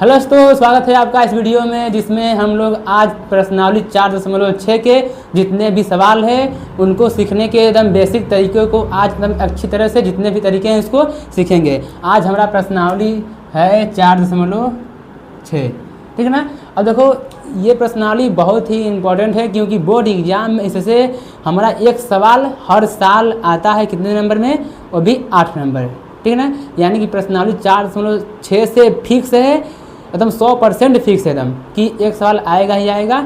Hello दोस्तों, स्वागत है आपका इस वीडियो में जिसमें हम लोग आज प्रश्नावली 4.6 के जितने भी सवाल हैं उनको सीखने के एकदम बेसिक तरीक़ों को आज एकदम अच्छी तरह से जितने भी तरीके हैं इसको सीखेंगे। आज हमारा प्रश्नावली है 4.6, ठीक है ना। अब देखो, ये प्रश्नावली बहुत ही इम्पोर्टेंट है क्योंकि बोर्ड एग्जाम में इससे हमारा एक सवाल हर साल आता है। कितने नंबर में? वो भी 8 नंबर, ठीक है ना। यानी कि प्रश्नावली 4.6 से फिक्स है, एकदम 100% फिक्स है एकदम कि एक सवाल आएगा ही आएगा।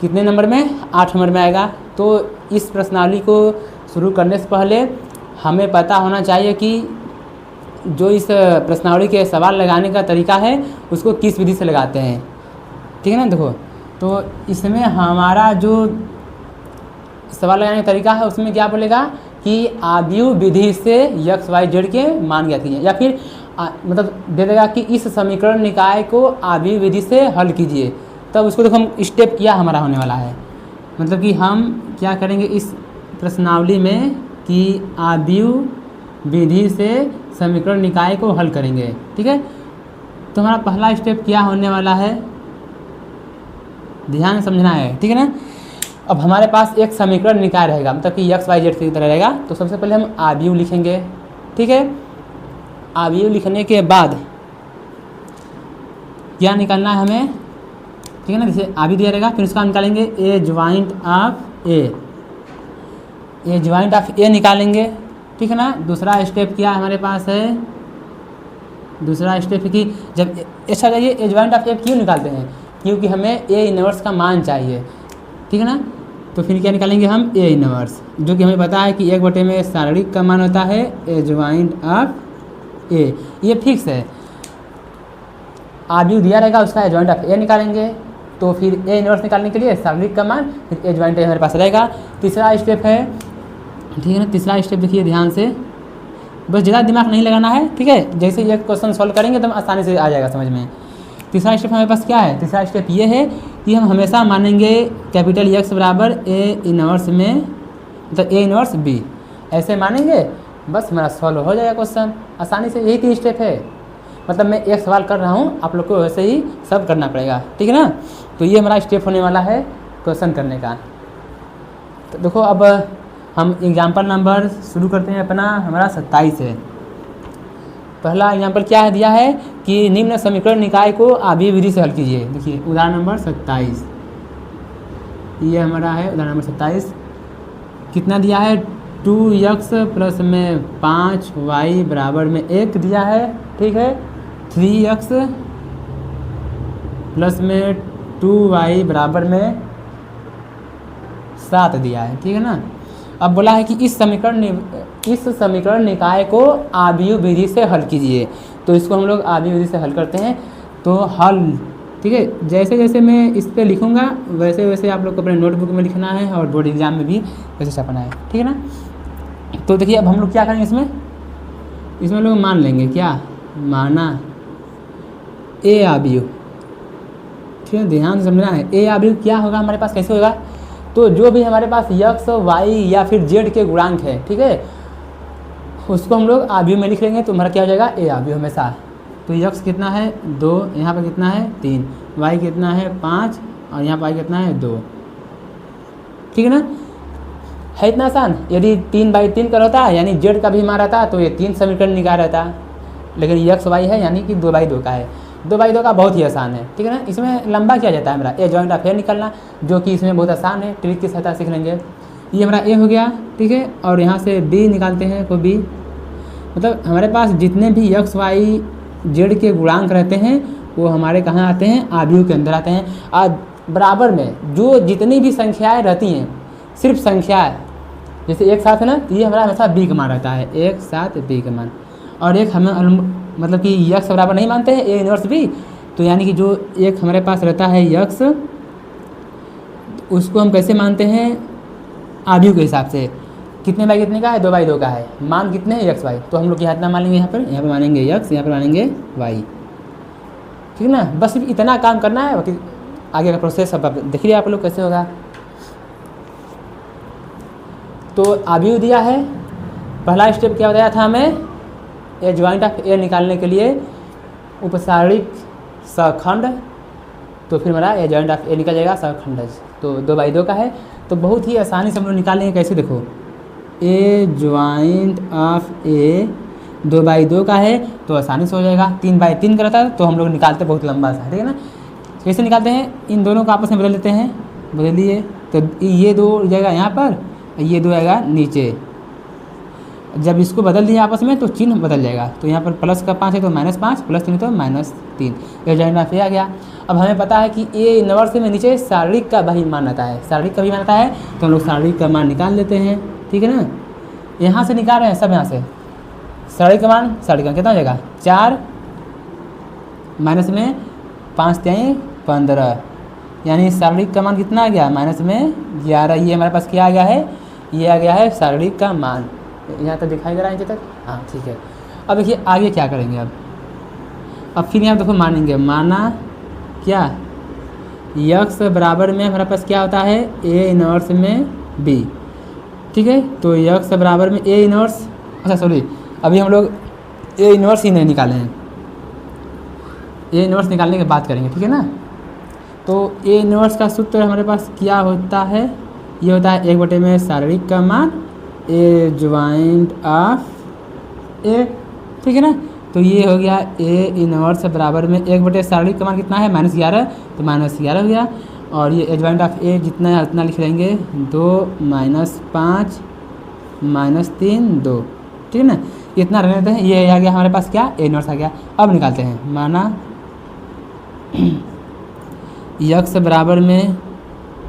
कितने नंबर में? 8 नंबर में आएगा। तो इस प्रश्नावली को शुरू करने से पहले हमें पता होना चाहिए कि जो इस प्रश्नावली के सवाल लगाने का तरीका है उसको किस विधि से लगाते हैं, ठीक है ना। देखो, तो इसमें हमारा जो सवाल लगाने का तरीका है उसमें क्या बोलेगा कि आव्यूह विधि से x y z के मान ज्ञात कीजिए, या फिर मतलब दे देगा कि इस समीकरण निकाय को आव्यूह विधि से हल कीजिए। तब उसको देखो हम स्टेप क्या हमारा होने वाला है, मतलब कि हम क्या करेंगे इस प्रश्नावली में कि आव्यूह विधि से समीकरण निकाय को हल करेंगे, ठीक है। तो हमारा पहला स्टेप क्या होने वाला है, ध्यान समझना है, ठीक है ना। अब हमारे पास एक समीकरण निकाय रहेगा, मतलब कि x y z की तरह रहेगा। तो सबसे पहले हम आव्यूह लिखेंगे, ठीक है। आव्यूह लिखने के बाद क्या निकालना है हमें, ठीक है ना। जैसे आव्यूह दिया रहेगा, फिर उसका निकालेंगे ए ज्वाइंट ऑफ ए निकालेंगे, ठीक है ना। दूसरा स्टेप क्या हमारे पास है, दूसरा स्टेप कि जब ऐसा चाहिए ए ज्वाइंट ऑफ ए क्यों निकालते हैं, क्योंकि हमें ए इनवर्स का मान चाहिए, ठीक है ना। तो फिर क्या निकालेंगे हम ए इनवर्स, जो कि हमें पता है कि 1/में शारीरिक का मान होता है ए ज्वाइंट ऑफ ए, ये फिक्स है। आव्यूह दिया रहेगा, उसका ए ज्वाइंट ऑफ ए निकालेंगे। तो फिर ए इनवर्स निकालने के लिए शारीरिक का मान, फिर ए ज्वाइंट ए हमारे पास रहेगा। तीसरा स्टेप है, ठीक है ना। तीसरा स्टेप देखिए ध्यान से, बस ज़्यादा दिमाग नहीं लगाना है, ठीक है। जैसे ये क्वेश्चन सॉल्व करेंगे तो आसानी से आ जाएगा समझ में। तीसरा स्टेप हमारे पास क्या है, तीसरा स्टेप ये है कि हम हमेशा मानेंगे कैपिटल X बराबर ए इनवर्स में, मतलब ए इनवर्स बी, ऐसे मानेंगे, बस हमारा सॉल्व हो जाएगा क्वेश्चन आसानी से। यही 3 स्टेप है, मतलब मैं एक सवाल कर रहा हूँ, आप लोग को वैसे ही सब करना पड़ेगा, ठीक है ना। तो ये हमारा स्टेप होने वाला है क्वेश्चन करने का। तो देखो, अब हम एग्जाम्पल नंबर शुरू करते हैं अपना, हमारा 27 है। पहला एग्जाम्पल क्या है दिया है कि निम्न समीकरण निकाय को आव्यूह विधि से हल कीजिए। देखिए उदाहरण नंबर 27, ये हमारा है उदाहरण नंबर 27। कितना दिया है, 2x प्लस में 5y बराबर में 1 दिया है, ठीक है। 3x प्लस में 2y बराबर में 7 दिया है, ठीक है ना। अब बोला है कि इस समीकरण निकाय को आव्यूह विधि से हल कीजिए। तो इसको हम लोग आव्यूह विधि से हल करते हैं। तो हल, ठीक है, जैसे जैसे मैं इस पर लिखूंगा वैसे वैसे आप लोग को अपने नोटबुक में लिखना है और बोर्ड एग्जाम में भी वैसे छपना है, ठीक है ना। तो देखिए अब हम लोग क्या करेंगे इसमें हम लोग मान लेंगे, क्या माना ए आव्यूह, ठीक है। ध्यान से समझना है, ए आव्यूह क्या होगा हमारे पास, कैसे होगा। तो जो भी हमारे पास x y या फिर z के गुणांक है, ठीक है, उसको हम लोग आव्यूह में लिख लेंगे। तो हमारा क्या हो जाएगा, ए आव्यूह हमेशा। तो x कितना है 2, यहाँ पर कितना है 3, y कितना है 5 और यहाँ पर y कितना है 2, ठीक है ना। है इतना आसान। यदि 3/3 का रहता यानी z का भी मान रहता तो ये 3 समीकरण निकाल रहता, लेकिन x y है यानी कि 2/2 का है। 2/2 का बहुत ही आसान है, ठीक है ना। इसमें लंबा किया जाता है हमारा ए ज्वाइंट ऑफ ए निकालना, जो कि इसमें बहुत आसान है, ट्रिक की सहायता सीख लेंगे। ये हमारा ए हो गया, ठीक है। और यहाँ से बी निकालते हैं, को बी, मतलब हमारे पास जितने भी x y z के गुणांक रहते हैं वो हमारे कहाँ आते हैं, आव्यूह के अंदर आते हैं। और बराबर में जो जितनी भी संख्याएँ रहती हैं, सिर्फ संख्याएँ, जैसे एक साथ है ना, ये हमारा हमेशा बी का मान रहता है, एक साथ बी का मान। और एक हमें मतलब कि x बराबर नहीं मानते हैं ए इनवर्स बी, तो यानी कि जो एक हमारे पास रहता है x, उसको हम कैसे मानते हैं, आव्यूह के हिसाब से। कितने बाई कितने का है, 2/2 का है, मान कितने हैं x y। तो हम लोग यहाँ इतना मान लेंगे, यहाँ पर मानेंगे x, यहाँ पर मानेंगे y, ठीक है ना। बस इतना काम करना है, बाकी आगे का प्रोसेस अब देखिए आप लोग कैसे होगा। तो आव्यूह दिया है, पहला स्टेप क्या बताया था हमें, ए ज्वाइंट ऑफ ए निकालने के लिए उपसारणिक सखंड, तो फिर हमारा एडजॉइंट ऑफ ए निकल जाएगा सखंडज। तो 2/2 का है, तो बहुत ही आसानी से हम लोग निकाल लेंगे। कैसे देखो, ए ज्वाइंट ऑफ ए 2/2 का है तो आसानी से हो जाएगा। 3/3 का रहता है तो हम लोग निकालते बहुत लंबा सा, ठीक है ना। कैसे निकालते हैं, इन दोनों को आपस में बदल देते हैं, बदलिए तो ये 2 जाएगा यहाँ पर, ये 2 आएगा नीचे। जब इसको बदल दिया आपस में तो चिन्ह बदल जाएगा। तो यहाँ पर प्लस का 5 है तो -5, +3 है तो -3, ये जॉइंट ऑफ ए आ गया। अब हमें पता है कि ए इनवर्स में नीचे शारीरिक का भी मान आता है, शारीरिक का भी मान आता है, तो हम लोग शारीरिक का मान निकाल लेते हैं, ठीक है ना। यहाँ से निकाल रहे हैं सब, यहाँ से शारीरिक का मान, शारीरिक का कितना हो जाएगा 4 माइनस में 5 × 15, यानी शारीरिक का मान कितना आ गया -11। ये हमारे पास क्या आ गया है, ये आ गया है शारीरिक का मान। यहाँ तक दिखाई दे रहा है नीचे तक, हाँ ठीक है। अब देखिए आगे क्या करेंगे। अब फिर यहाँ देखो मानेंगे, माना क्या यक्स बराबर में हमारे पास क्या होता है ए इनवर्स में बी, ठीक है। तो यक्स बराबर में ए इनवर्स, अच्छा सॉरी अभी हम लोग ए इनवर्स ही नहीं निकाले हैं, ए इनवर्स निकालने के बाद करेंगे, ठीक है ना। तो ए इनवर्स का सूत्र हमारे पास क्या होता है, ये होता है 1/में शारीरिक का मान ए ज्वाइंट ऑफ ए, ठीक है ना। तो ये हो गया ए इनवर्स बराबर में 1/, शारीरिक का मान कितना है -11, तो -11 हो गया। और ये ए ज्वाइंट ऑफ ए जितना है उतना लिख लेंगे, 2 -5 -3 2, ठीक है ना। इतना रहने देते हैं। ये आ गया हमारे पास क्या, ए इनवर्स आ गया। अब निकालते हैं, माना यक्स बराबर में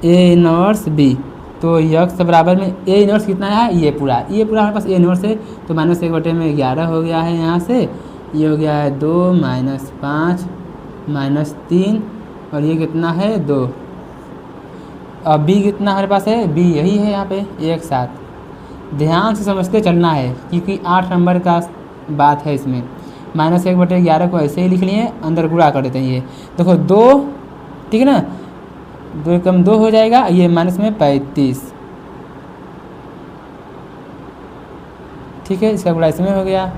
ए इनवर्स बी, तो यक्स बराबर में ए इनवर्स कितना है, ये पूरा हमारे पास ए इनवर्स है, तो -1/में 11 हो गया है। यहाँ से ये हो गया है 2 -5 -3 और ये कितना है 2। अब बी कितना हमारे पास है, बी यही है यहाँ पे एक साथ। ध्यान से समझते चलना है क्योंकि 8 नंबर का बात है इसमें। -1/11 को ऐसे ही लिख लिए, अंदर गुणा कर देते हैं। ये देखो 2, ठीक है ना, 2 कम 2 हो जाएगा, ये माइनस में 35, ठीक है। इसका गुणा इसमें हो गया,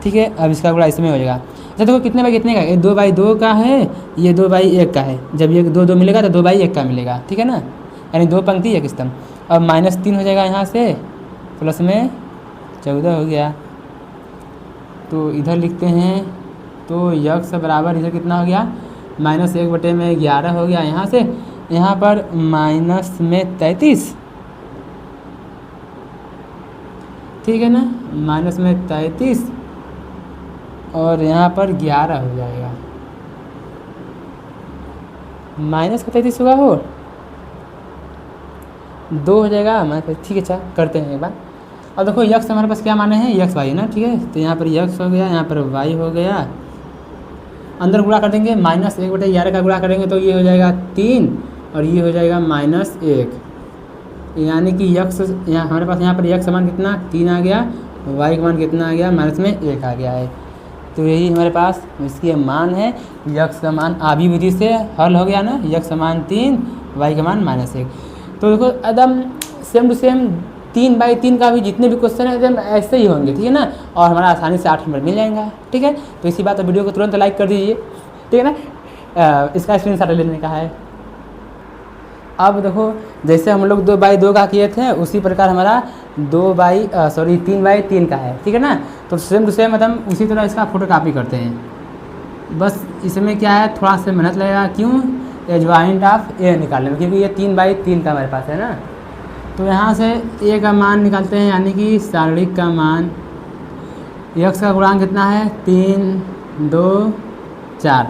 ठीक है। अब इसका गुणा इसमें हो जाएगा। अच्छा देखो कितने बाई कितने का, ये 2/2 का है, ये 2/1 का है। जब ये 2 मिलेगा तो 2/1 का मिलेगा, ठीक है ना, यानी 2 पंक्ति 1 स्तंभ। अब -3 हो जाएगा यहाँ से, प्लस में 14 हो गया। तो इधर लिखते हैं, तो यक्स बराबर इधर कितना हो गया -1/में 11 हो गया। यहाँ से यहाँ पर माइनस में 33, ठीक है ना, माइनस में 33 और यहाँ पर 11 हो जाएगा, -33 होगा, हो 2 हो जाएगा -, ठीक है। अच्छा करते हैं एक बार। अब देखो यक्स हमारे पास क्या माने हैं, यक्स वाई ना, ठीक है। तो यहाँ पर यक्स हो गया, यहाँ पर वाई हो गया, अंदर गुणा कर देंगे, -1/11 का गुणा करेंगे तो ये हो जाएगा 3 और ये हो जाएगा -1, यानी कि यक्स यहाँ हमारे पास यहाँ पर यक्स मान कितना 3 आ गया, वाई का मान कितना आ गया -1 आ गया है। तो यही हमारे पास इसकी मान है। यक्स का मान आभी विधि से हल हो गया ना, यक्स का मान 3, वाई का मान -1। तो देखो एकदम सेम टू सेम 3/3 का भी जितने भी क्वेश्चन है एकदम ऐसे ही होंगे, ठीक है ना। और हमारा आसानी से 8 नंबर मिल जाएगा, ठीक है। तो इसी बात वीडियो को तुरंत लाइक कर दीजिए, ठीक है ना। इसका स्क्रीनशॉट लेने का है। अब देखो जैसे हम लोग 2/2 का किए थे उसी प्रकार हमारा 3/3 का है, ठीक है ना। तो सेम टू सेम मतलब उसी तरह इसका फोटो कापी करते हैं। बस इसमें क्या है, थोड़ा सा मेहनत लगेगा, क्यों, एडजॉइंट ऑफ ए निकालने में, क्योंकि ये 3/3 का हमारे पास है ना। तो यहाँ से ए का मान निकालते हैं, यानी कि शारीरिक का मान। यक्स का गुणांक कितना है 3 2 4,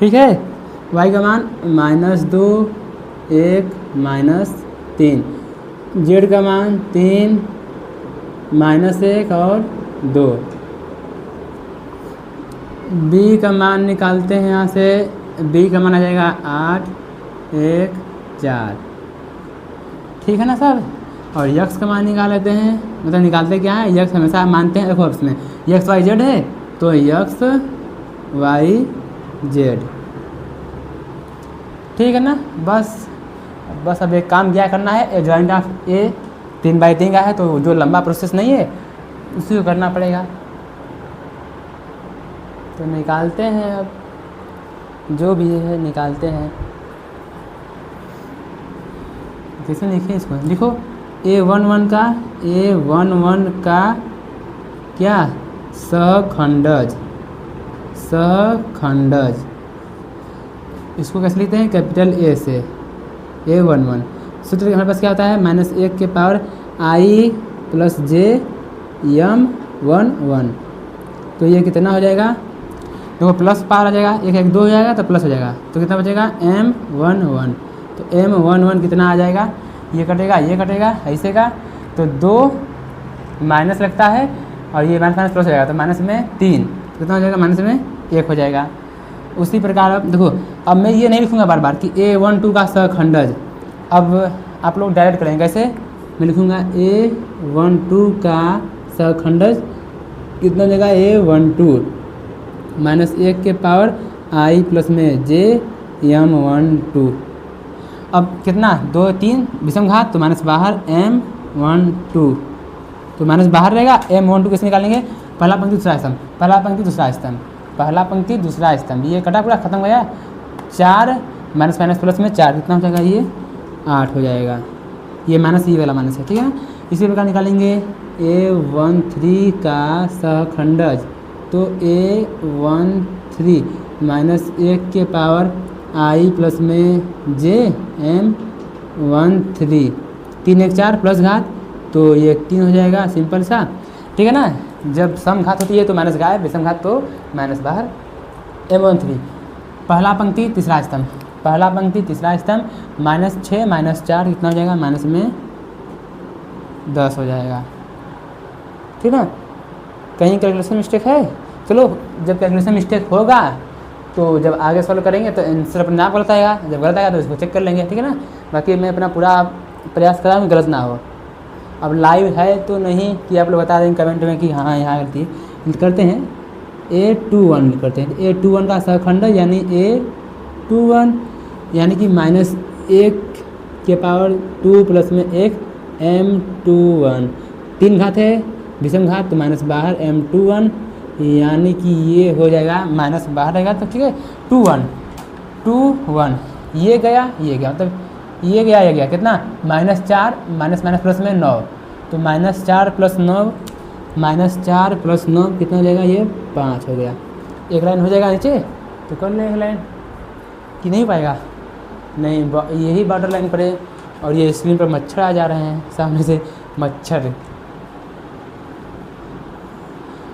ठीक है। वाई का मान -2 1 -3, जेड का मान 3 -1 और 2। बी का मान निकालते हैं, यहाँ से बी का मान आ जाएगा 8 1 4, ठीक है ना सर। और यक्स का मान निकाल लेते हैं, मतलब निकालते क्या है, यक्स हमेशा मानते हैं, देखो इसमें यक्स वाई जेड है तो यक्स वाई जेड, ठीक है ना। बस अब एक काम क्या करना है, एडजॉइंट ऑफ ए 3/3 का है तो जो लंबा प्रोसेस नहीं है उसी को करना पड़ेगा। तो निकालते हैं, अब जो भी है निकालते हैं। कैसे लिखें इसको, लिखो A11 का क्या सहखंडज, सहखंडज इसको कैसे लिखते हैं, कैपिटल A से A11। सूत्र हमारे पास क्या होता है, -1 के पावर I + j m11। तो ये कितना हो जाएगा, देखो प्लस पावर आ जाएगा, 1 1 2 हो जाएगा तो प्लस हो जाएगा, तो कितना बचेगा m11। तो m11 कितना आ जाएगा, ये कटेगा ऐसे का, तो 2 माइनस लगता है और ये माइनस प्लस हो जाएगा, तो माइनस में 3 कितना हो जाएगा, माइनस में 1 हो जाएगा। उसी प्रकार अब देखो, अब मैं ये नहीं लिखूँगा बार बार कि A12 का सहखंडज, अब आप लोग डायरेक्ट करेंगे कैसे, मैं लिखूँगा A12 का सहखंडज कितना हो जाएगा, A12 -1 के पावर I + में j m12। अब कितना 2 3 विषम घात, तो माइनस बाहर m12, तो माइनस बाहर रहेगा, m12 कैसे निकालेंगे, पहला पंक्ति दूसरा स्तंभ, पहला पंक्ति दूसरा स्तंभ, पहला पंक्ति दूसरा स्तंभ, ये कटा पूरा खत्म हो गया, 4 माइनस माइनस प्लस में 4 कितना हो जाएगा, ये 8 हो जाएगा, ये माइनस ये वाला माइनस है, ठीक है ना। इसी प्रकार निकालेंगे A13 का सहखंडज, तो A13 -1 के पावर I + में j m13, 3 1 4 प्लस घात, तो ये 3 हो जाएगा, सिंपल सा, ठीक है ना। जब सम घात होती है तो माइनस गायब, विषम घात तो माइनस बाहर, m13 पहला पंक्ति तीसरा स्तंभ, पहला पंक्ति तीसरा स्तंभ, -6 -4 कितना हो जाएगा, माइनस में 10 हो जाएगा, ठीक ना। कहीं कैलकुलेशन मिस्टेक है, चलो जब कैलकुलेशन मिस्टेक होगा तो जब आगे सॉल्व करेंगे तो आंसर अपने आप गलत आएगा, जब गलत आएगा तो इसको चेक कर लेंगे, ठीक है ना। बाकी मैं अपना पूरा प्रयास कर रहा हूँ गलत ना हो। अब लाइव है तो नहीं कि आप लोग बता देंगे कमेंट में कि हाँ यहाँ गलती है, करते हैं A21 करते हैं, A21 का सहखंडज यानी A21 यानी कि -1 के पावर 2 + में 1 m21, 3 घात है विषम घात, तो माइनस बाहर m21 यानी कि ये हो जाएगा, माइनस बाहर रहेगा तो ठीक है, 21 ये गया मतलब ये गया कितना, -4 माइनस माइनस प्लस में 9, तो -4 + 9 कितना हो जाएगा, ये 5 हो गया। एक लाइन हो जाएगा नीचे, तो कर ले एक लाइन कि नहीं पाएगा, नहीं यही बॉर्डर लाइन पर है, और ये स्क्रीन पर मच्छर आ जा रहे हैं सामने से, मच्छर।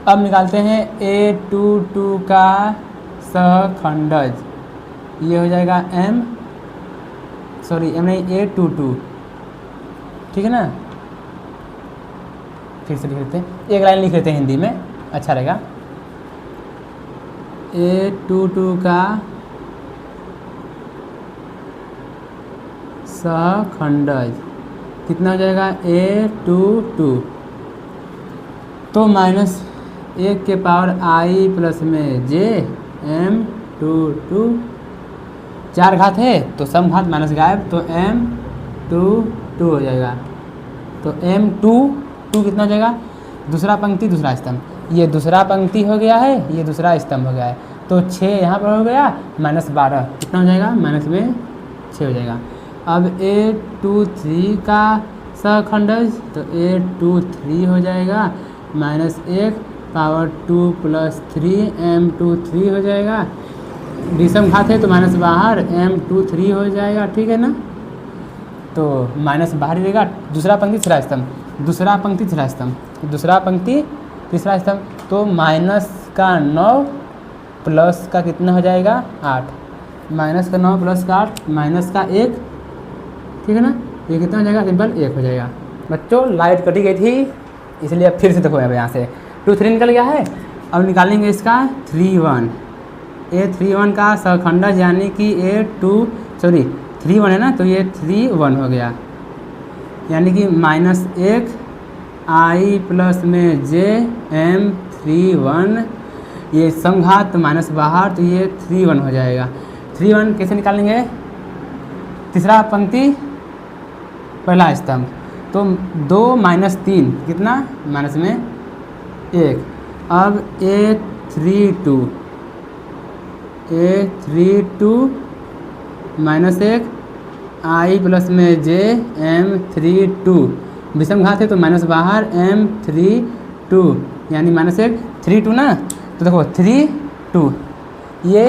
अब निकालते हैं A22 का सहखंडज, ये हो जाएगा M नहीं A22, ठीक है ना। फिर से लिख लेते हैं, एक लाइन लिख लेते हैं हिंदी में, अच्छा रहेगा। A22 का सहखंडज कितना हो जाएगा, A22 तो -1 के पावर I + में j m22, 4 घात है तो सम घात माइनस गायब, तो m22 हो जाएगा, तो m22 कितना हो जाएगा, दूसरा पंक्ति दूसरा स्तंभ, ये दूसरा पंक्ति हो गया है, ये दूसरा स्तंभ हो गया है, तो 6 यहाँ पर हो गया, -12 कितना हो जाएगा, माइनस में 6 हो जाएगा। अब A23 का सहखंडज, तो A23 हो जाएगा -1 पावर 2 + 3 m23 हो जाएगा, विषम घात है तो माइनस बाहर m23 हो जाएगा, ठीक है ना। तो माइनस बाहर ही रहेगा, दूसरा पंक्ति तीसरा स्तंभ, दूसरा पंक्ति तीसरा स्तंभ, दूसरा पंक्ति तीसरा स्तंभ, तो -9 प्लस का कितना हो जाएगा, 8, -9 प्लस का 8 -1, ठीक है ना। ये कितना हो जाएगा, सिंपल 1 हो जाएगा। बच्चों लाइट कटी गई थी इसलिए अब फिर से देखो यहाँ से 2 3 निकल गया है। अब निकालेंगे इसका 3 A31 का सहखंडज यानी कि A3 1 है ना, तो ये 3 1 हो गया, यानी कि -1 I + में j m31, ये समघात माइनस बाहर, तो ये 3 1 हो जाएगा। 3 1 कैसे निकालेंगे, तीसरा पंक्ति पहला स्तंभ, तो 2 - 3 कितना, माइनस में 1। अब A32 A32 minus 1 I plus में J M32 विषम घात है तो माइनस बाहर M32 यानी माइनस 1 32 ना, तो देखो 32 ये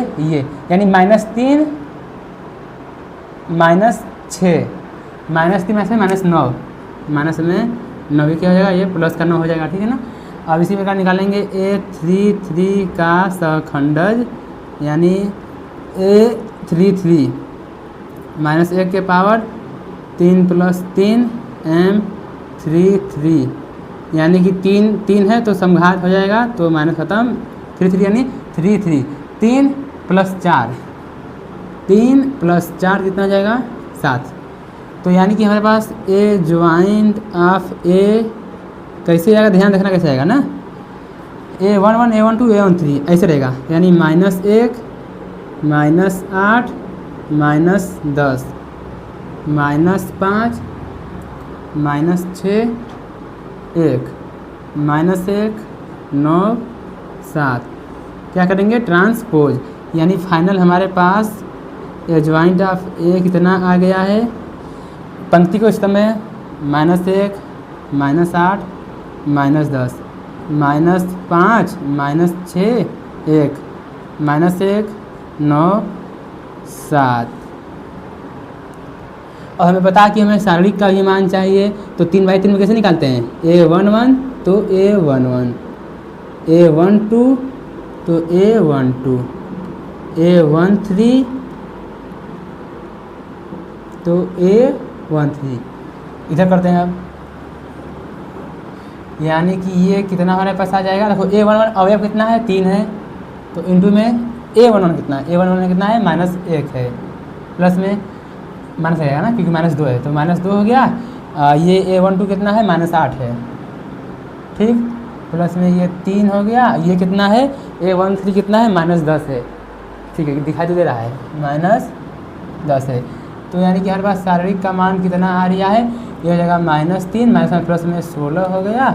यानी -3 -6 -3 -9 माइनस में 9 क्या हो जाएगा, ये प्लस का 9 हो जाएगा, ठीक है ना। अब इसी प्रकार निकालेंगे A33 का सहखंडज यानी A33 -1 के पावर 3 + 3 M33 यानी कि 3 है तो समघात हो जाएगा तो माइनस खत्म 33 यानी 33 3 + 4 कितना हो जाएगा 7। तो यानी कि हमारे पास ए ज्वाइंट ऑफ ए कैसे आएगा, ध्यान रखना कैसे आएगा ना, A11 A12 A13 ऐसे रहेगा यानी -1 -8 -10 -5 -6 1 -1 9 7 क्या करेंगे ट्रांसपोज, यानी फाइनल हमारे पास ए ज्वाइंट ऑफ ए कितना आ गया है, पंक्ति को इस समय -1 -8 -10 -5 -6 1 -1 9 7। और हमें पता कि हमें शारीरिक का भी मान चाहिए तो 3/3 में कैसे निकालते हैं, A11 तो A11 A12 तो A12 A13 तो A13 इधर करते हैं अब, यानी कि ये कितना हमारे पास आ जाएगा, देखो A11 अवयव कितना है 3 है तो इंटू में A11 कितना है, A11 कितना है -1 है प्लस में माइनस आएगा ना क्योंकि -2 है तो -2 हो गया, ये A12 कितना है -8 है, ठीक, प्लस में ये 3 हो गया, ये कितना है A13 कितना है -10 है, ठीक है दिखाई तो दे रहा है -10 है। तो यानी कि हमारे पास शारीरिक का मान कितना आ रहा है, ये हो जाएगा -3 माइनस में प्लस में 16 हो गया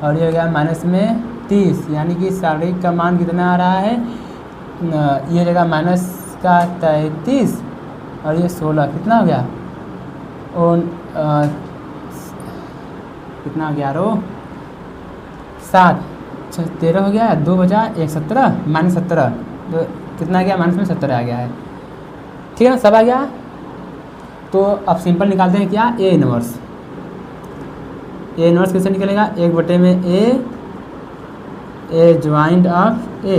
और ये हो गया -30 यानी कि शारीरिक का मान कितना आ रहा है, ये हो जाएगा -33 और ये 16 कितना हो गया, और कितना हो गया रो 7 13 हो गया, 2 बचा 1 17 -17 तो कितना आ गया माइनस में 17 आ गया है, ठीक है सब आ गया। तो अब सिंपल निकालते हैं क्या, ए इनवर्स कैसे निकलेगा, 1/a ज्वाइंट ऑफ ए,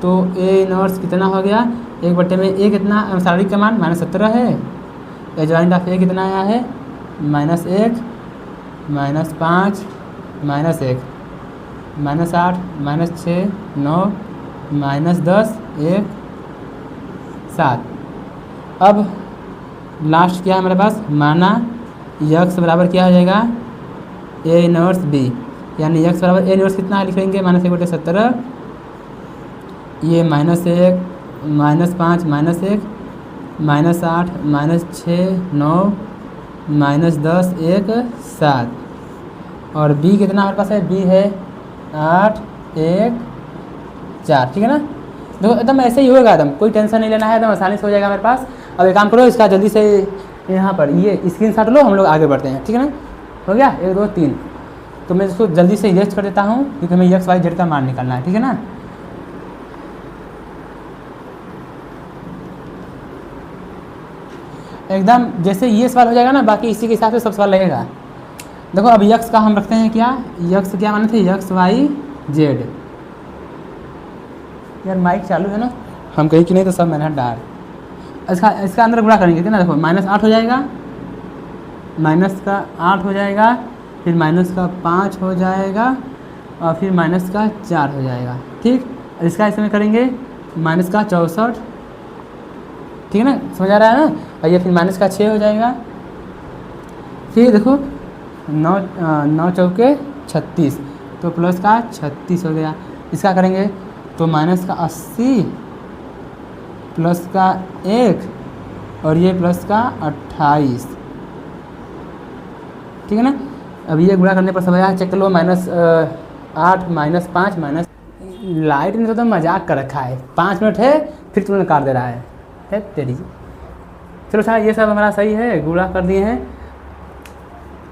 तो ए इनवर्स कितना हो गया, 1/a में ए कितना शारीरिक का मान -17 है, ए ज्वाइंट ऑफ ए कितना आया है -1 -5 -1 -8 -6 9 -10 1 7। अब लास्ट क्या है हमारे पास, माना यक्स बराबर क्या हो जाएगा ए इनवर्स बी, यानी यक्स बराबर ए इनवर्स कितना है लिखेंगे -1/17, ये -1 -5 -1 -8 -6 9 -10 1 7 और बी कितना हमारे पास है, बी है 8 1 4, ठीक है ना। देखो एकदम ऐसे ही होगा, एकदम कोई टेंशन नहीं लेना है, एकदम आसानी से हो जाएगा हमारे पास। अब एक काम करो इसका जल्दी से यहाँ पर ये स्क्रीनशॉट लो, हम लोग आगे बढ़ते हैं, ठीक है ना। हो गया 1 2 3, तो मैं इसको जल्दी से इरेज कर देता हूँ क्योंकि हमें एक्स वाई जेड का मान निकालना है, ठीक है ना। एकदम जैसे ये सवाल हो जाएगा ना, बाकी इसी के हिसाब से सब सवाल लगेगा। देखो अब यक्स का हम रखते हैं क्या, यक्स क्या माने थे, यक्स वाई जेड। यार माइक चालू है ना, हम कहीं कि नहीं तो सब मैंने डाल इसका अंदर गुणा करेंगे ठीक है ना। देखो -8 हो जाएगा, माइनस का 8 हो जाएगा, फिर माइनस का 5 हो जाएगा और फिर माइनस का 4 हो जाएगा, ठीक। इसका इसमें करेंगे माइनस का 64, ठीक है ना, समझ आ रहा है ना। और ये फिर माइनस का 6 हो जाएगा, फिर देखो 9 चौके 36 तो प्लस का 36 हो गया। इसका करेंगे तो माइनस का 80 प्लस का 1 और ये प्लस का 28, ठीक है ना। अब ये गुणा करने पर समझ आया, चेक कर लो, -8 -5 माइनस लाइट ने तो मजाक कर रखा है, 5 मिनट है फिर तुरंत काट दे रहा है तेरी। चलो अच्छा, ये सब हमारा सही है, गुणा कर दिए हैं।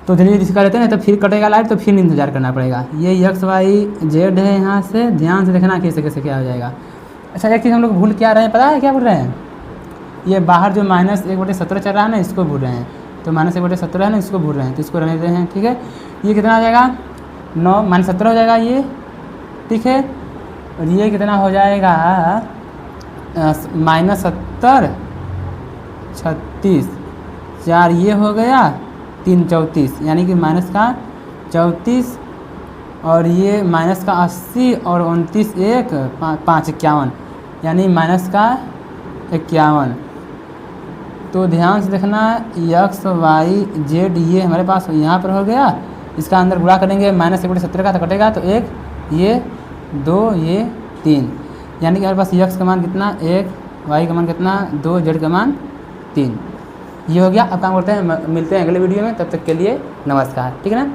तो धीरे धीरे इसका लेते हैं, तो फिर कटेगा लाइट तो फिर इंतजार करना पड़ेगा। ये XYZ है, यहाँ से ध्यान से देखना कैसे कैसे क्या हो जाएगा। अच्छा, एक चीज़ हम लोग भूल क्या रहे हैं, पता है क्या भूल रहे हैं? ये बाहर जो -1/17 चल रहा है ना, इसको भूल रहे हैं। तो -1/17 है ना, इसको भूल रहे हैं, तो इसको रहने देते हैं। ठीक है, ये कितना हो जाएगा? 9 -17 हो जाएगा ये। ठीक है, और ये कितना हो जाएगा? -70 36 4 ये हो गया, 3 34, यानी कि माइनस का 34 और ये माइनस का 80 और 29 1 5 51, यानी माइनस का 51। तो ध्यान से देखना, XYZ ये हमारे पास यहाँ पर हो गया। इसका अंदर गुणा करेंगे -1/17 का, तो कटेगा तो 1 ये 2 ये 3, यानी कि हमारे पास x का मान कितना 1, y का मान कितना 2, z का मान 3। ये हो गया। अब काम करते हैं, मिलते हैं अगले वीडियो में, तब तक के लिए नमस्कार। ठीक है ना।